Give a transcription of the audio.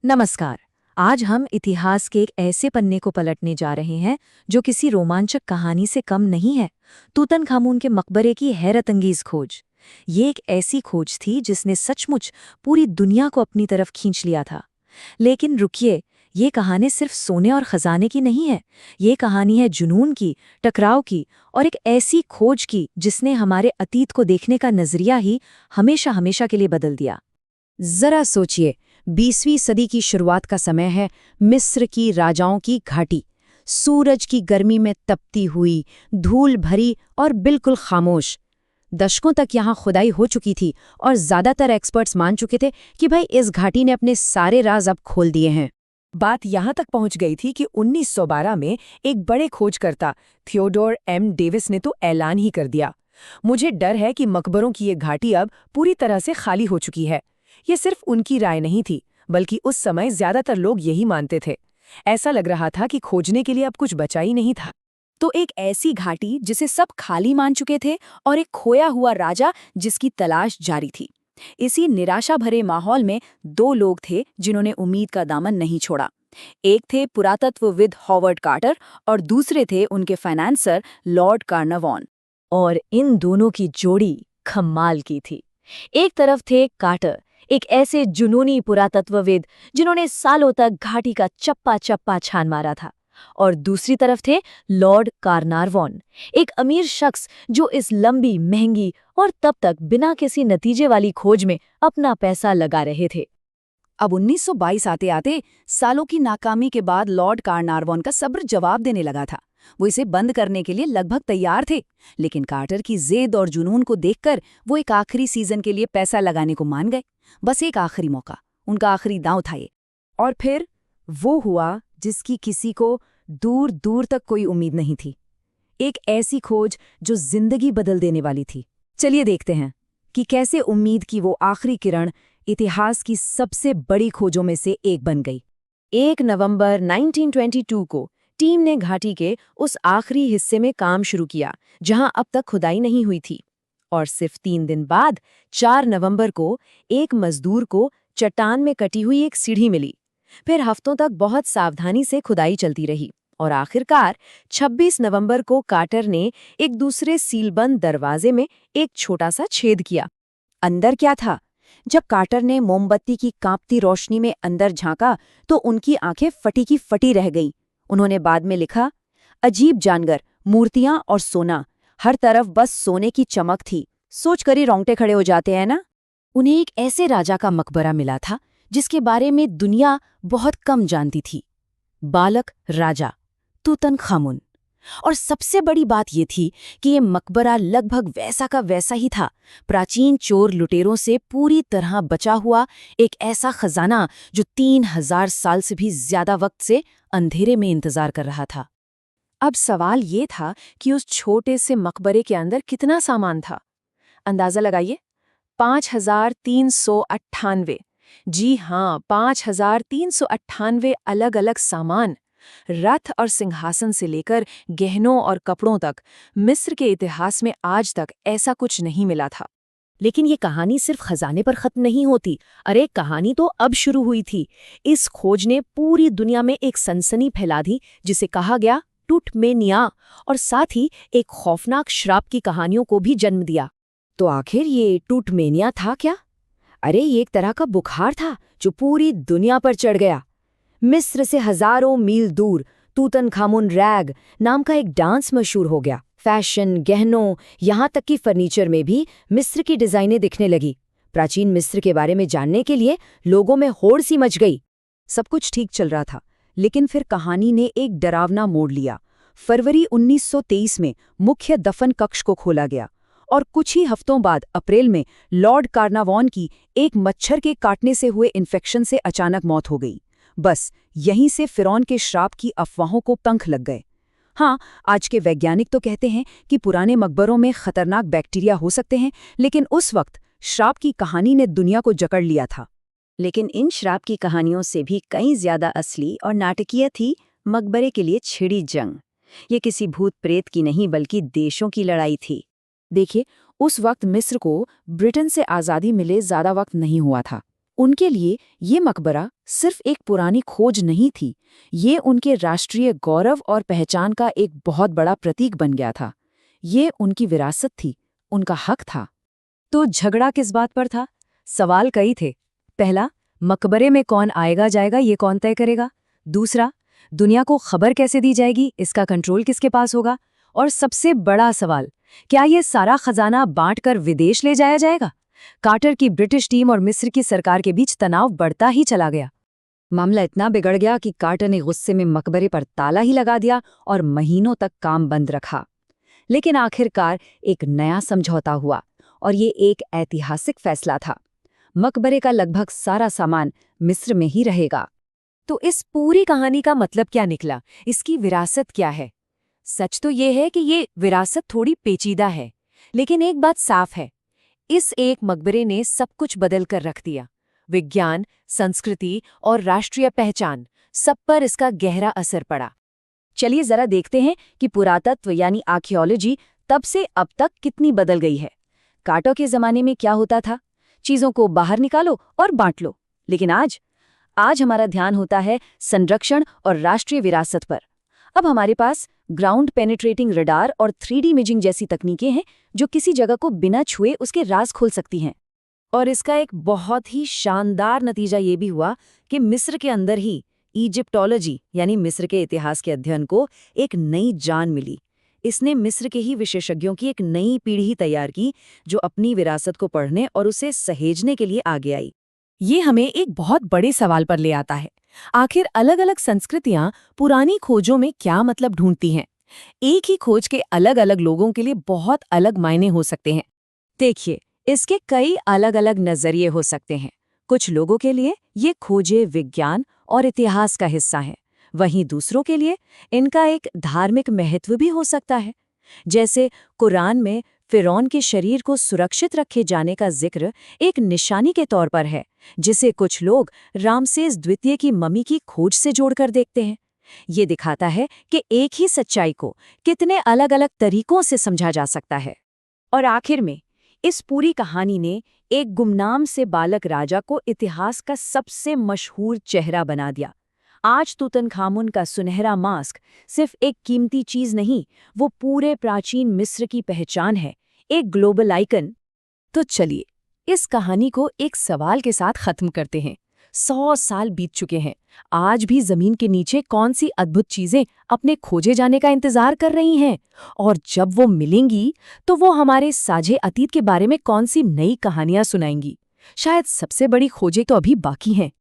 नमस्कार। आज हम इतिहास के एक ऐसे पन्ने को पलटने जा रहे हैं जो किसी रोमांचक कहानी से कम नहीं है। तूतनखामून के मकबरे की हैरतअंगेज खोज। ये एक ऐसी खोज थी जिसने सचमुच पूरी दुनिया को अपनी तरफ खींच लिया था। लेकिन रुकिए, ये कहानी सिर्फ सोने और खजाने की नहीं है। ये कहानी है जुनून की, टकराव की और एक ऐसी खोज की जिसने हमारे अतीत को देखने का नजरिया ही हमेशा हमेशा के लिए बदल दिया। जरा सोचिए, 20वीं सदी की शुरुआत का समय है। मिस्र की राजाओं की घाटी, सूरज की गर्मी में तपती हुई, धूल भरी और बिल्कुल खामोश। दशकों तक यहाँ खुदाई हो चुकी थी और ज्यादातर एक्सपर्ट्स मान चुके थे कि भाई इस घाटी ने अपने सारे राज अब खोल दिए हैं। बात यहाँ तक पहुँच गई थी कि 1912 में एक बड़े खोजकर्ता थियोडोर एम डेविस ने तो ऐलान ही कर दिया, मुझे डर है कि मकबरों की ये घाटी अब पूरी तरह से खाली हो चुकी है। ये सिर्फ उनकी राय नहीं थी, बल्कि उस समय ज्यादातर लोग यही मानते थे। ऐसा लग रहा था कि खोजने के लिए अब कुछ बचा ही नहीं था। तो एक ऐसी घाटी जिसे सब खाली मान चुके थे और एक खोया हुआ राजा जिसकी तलाश जारी थी। इसी निराशा भरे माहौल में दो लोग थे जिन्होंने उम्मीद का दामन नहीं छोड़ा। एक थे पुरातत्वविद हॉवर्ड कार्टर और दूसरे थे उनके फाइनेंसर लॉर्ड कार्नावॉन। और इन दोनों की जोड़ी कमाल की थी। एक तरफ थे कार्टर, एक ऐसे जुनूनी पुरातत्वविद जिन्होंने सालों तक घाटी का चप्पा चप्पा छान मारा था, और दूसरी तरफ थे लॉर्ड कार्नारवॉन, एक अमीर शख्स जो इस लंबी, महंगी और तब तक बिना किसी नतीजे वाली खोज में अपना पैसा लगा रहे थे। अब 1922 आते आते सालों की नाकामी के बाद लॉर्ड कार्नारवॉन का सब्र जवाब देने लगा था। वो इसे बंद करने के लिए लगभग तैयार थे, लेकिन कार्टर की जिद और जुनून को देखकर वो एक आखिरी सीजन के लिए पैसा लगाने को मान गए। बस एक आखिरी मौका, उनका आखिरी दांव था ये। और फिर वो हुआ जिसकी किसी को दूर दूर तक कोई उम्मीद नहीं थी। एक ऐसी खोज जो जिंदगी बदल देने वाली थी। चलिए देखते हैं कि कैसे उम्मीद की वो आखिरी किरण इतिहास की सबसे बड़ी खोजों में से एक बन गई। 1 नवंबर 1922 को टीम ने घाटी के उस आखिरी हिस्से में काम शुरू किया जहां अब तक खुदाई नहीं हुई थी। और सिर्फ 3 दिन बाद 4 नवंबर को एक मजदूर को चट्टान में कटी हुई एक सीढ़ी मिली। फिर हफ्तों तक बहुत सावधानी से खुदाई चलती रही और आखिरकार 26 नवंबर को कार्टर ने एक दूसरे सीलबंद दरवाजे में एक छोटा सा छेद किया। अंदर क्या था? जब कार्टर ने मोमबत्ती की कांपती रोशनी में अंदर झांका तो उनकी आंखें फटी की फटी रह गईं। उन्होंने बाद में लिखा, अजीब जानवर, मूर्तियां और सोना, हर तरफ बस सोने की चमक थी। सोचकर ही रोंगटे खड़े हो जाते हैं ना। उन्हें एक ऐसे राजा का मकबरा मिला था जिसके बारे में दुनिया बहुत कम जानती थी। बालक राजा तूतनखामुन। और सबसे बड़ी बात ये थी कि ये मकबरा लगभग वैसा का वैसा ही था, प्राचीन चोर लुटेरों से पूरी तरह बचा हुआ एक ऐसा खजाना जो 3000 साल से भी ज्यादा वक्त से अंधेरे में इंतजार कर रहा था। अब सवाल ये था कि उस छोटे से मकबरे के अंदर कितना सामान था। अंदाजा लगाइए, 5398। जी हाँ, 5398 अलग अलग सामान। रथ और सिंहासन से लेकर गहनों और कपड़ों तक मिस्र के इतिहास में आज तक ऐसा कुछ नहीं मिला था। लेकिन ये कहानी सिर्फ खजाने पर खत्म नहीं होती। अरे, कहानी तो अब शुरू हुई थी। इस खोज ने पूरी दुनिया में एक सनसनी फैला दी जिसे कहा गया टूटमेनिया, और साथ ही एक खौफनाक श्राप की कहानियों को भी जन्म दिया। तो आखिर ये टूटमेनिया था क्या? अरे, ये एक तरह का बुखार था जो पूरी दुनिया पर चढ़ गया। मिस्र से हजारों मील दूर तूतनखामुन रैग नाम का एक डांस मशहूर हो गया। फैशन, गहनों, यहाँ तक कि फर्नीचर में भी मिस्र की डिजाइनें दिखने लगी। प्राचीन मिस्र के बारे में जानने के लिए लोगों में होड़ सी मच गई। सब कुछ ठीक चल रहा था, लेकिन फिर कहानी ने एक डरावना मोड़ लिया। फरवरी 1923 में मुख्य दफन कक्ष को खोला गया और कुछ ही हफ्तों बाद अप्रैल में लॉर्ड कार्नावॉन की एक मच्छर के काटने से हुए इन्फेक्शन से अचानक मौत हो गई। बस यहीं से फिरौन के श्राप की अफवाहों को पंख लग गए। हाँ, आज के वैज्ञानिक तो कहते हैं कि पुराने मकबरों में खतरनाक बैक्टीरिया हो सकते हैं, लेकिन उस वक्त श्राप की कहानी ने दुनिया को जकड़ लिया था। लेकिन इन श्राप की कहानियों से भी कहीं ज्यादा असली और नाटकीय थी मकबरे के लिए छिड़ी जंग। ये किसी भूत प्रेत की नहीं बल्कि देशों की लड़ाई थी। देखिए, उस वक्त मिस्र को ब्रिटेन से आज़ादी मिले ज़्यादा वक्त नहीं हुआ था। उनके लिए ये मकबरा सिर्फ एक पुरानी खोज नहीं थी, ये उनके राष्ट्रीय गौरव और पहचान का एक बहुत बड़ा प्रतीक बन गया था। ये उनकी विरासत थी, उनका हक था। तो झगड़ा किस बात पर था? सवाल कई थे। पहला, मकबरे में कौन आएगा जाएगा ये कौन तय करेगा? दूसरा, दुनिया को खबर कैसे दी जाएगी, इसका कंट्रोल किसके पास होगा? और सबसे बड़ा सवाल, क्या ये सारा खजाना बांटकर विदेश ले जाया जाएगा? कार्टर की ब्रिटिश टीम और मिस्र की सरकार के बीच तनाव बढ़ता ही चला गया। मामला इतना बिगड़ गया कि कार्टर ने गुस्से में मकबरे पर ताला ही लगा दिया और महीनों तक काम बंद रखा। लेकिन आखिरकार एक नया समझौता हुआ और ये एक ऐतिहासिक फैसला था। मकबरे का लगभग सारा सामान मिस्र में ही रहेगा। तो इस पूरी कहानी का मतलब क्या निकला? इसकी विरासत क्या है? सच तो ये है कि ये विरासत थोड़ी पेचीदा है, लेकिन एक बात साफ है, इस एक मकबरे ने सब कुछ बदल कर रख दिया। विज्ञान, संस्कृति और राष्ट्रीय पहचान, सब पर इसका गहरा असर पड़ा। चलिए जरा देखते हैं कि पुरातत्व यानी आर्कियोलॉजी तब से अब तक कितनी बदल गई है। कार्टर के जमाने में क्या होता था? चीजों को बाहर निकालो और बांट लो। लेकिन आज हमारा ध्यान होता है संरक्षण और राष्ट्रीय विरासत पर। अब हमारे पास ग्राउंड पेनिट्रेटिंग रडार और 3D इमेजिंग जैसी तकनीकें हैं जो किसी जगह को बिना छुए उसके राज खोल सकती हैं। और इसका एक बहुत ही शानदार नतीजा ये भी हुआ कि मिस्र के अंदर ही इजिप्टोलॉजी यानी मिस्र के इतिहास के अध्ययन को एक नई जान मिली। इसने मिस्र के ही विशेषज्ञों की एक नई पीढ़ी तैयार की जो अपनी विरासत को पढ़ने और उसे सहेजने के लिए आगे आई। ये हमें एक बहुत बड़े सवाल पर ले आता है। आखिर अलग-अलग संस्कृतियां पुरानी खोजों में क्या मतलब ढूंढती हैं? एक ही खोज के अलग-अलग लोगों के लिए बहुत अलग मायने हो सकते हैं। देखिए, इसके कई अलग अलग नजरिए हो सकते हैं। कुछ लोगों के लिए ये खोजें विज्ञान और इतिहास का हिस्सा हैं, वहीं दूसरों के लिए इनका एक धार्मिक महत्व भी हो सकता है। जैसे कुरान में फिरौन के शरीर को सुरक्षित रखे जाने का जिक्र एक निशानी के तौर पर है, जिसे कुछ लोग रामसेस द्वितीय की मम्मी की खोज से जोड़कर देखते हैं। ये दिखाता है कि एक ही सच्चाई को कितने अलग अलग तरीकों से समझा जा सकता है। और आखिर में इस पूरी कहानी ने एक गुमनाम से बालक राजा को इतिहास का सबसे मशहूर चेहरा बना दिया। आज तूतनखामुन का सुनहरा मास्क सिर्फ एक कीमती चीज नहीं, वो पूरे प्राचीन मिस्र की पहचान है, एक ग्लोबल आइकन। तो चलिए इस कहानी को एक सवाल के साथ खत्म करते हैं। 100 साल बीत चुके हैं, आज भी जमीन के नीचे कौन सी अद्भुत चीजें अपने खोजे जाने का इंतजार कर रही हैं? और जब वो मिलेंगी तो वो हमारे साझे अतीत के बारे में कौन सी नई कहानियां सुनाएंगी? शायद सबसे बड़ी खोजें तो अभी बाकी हैं।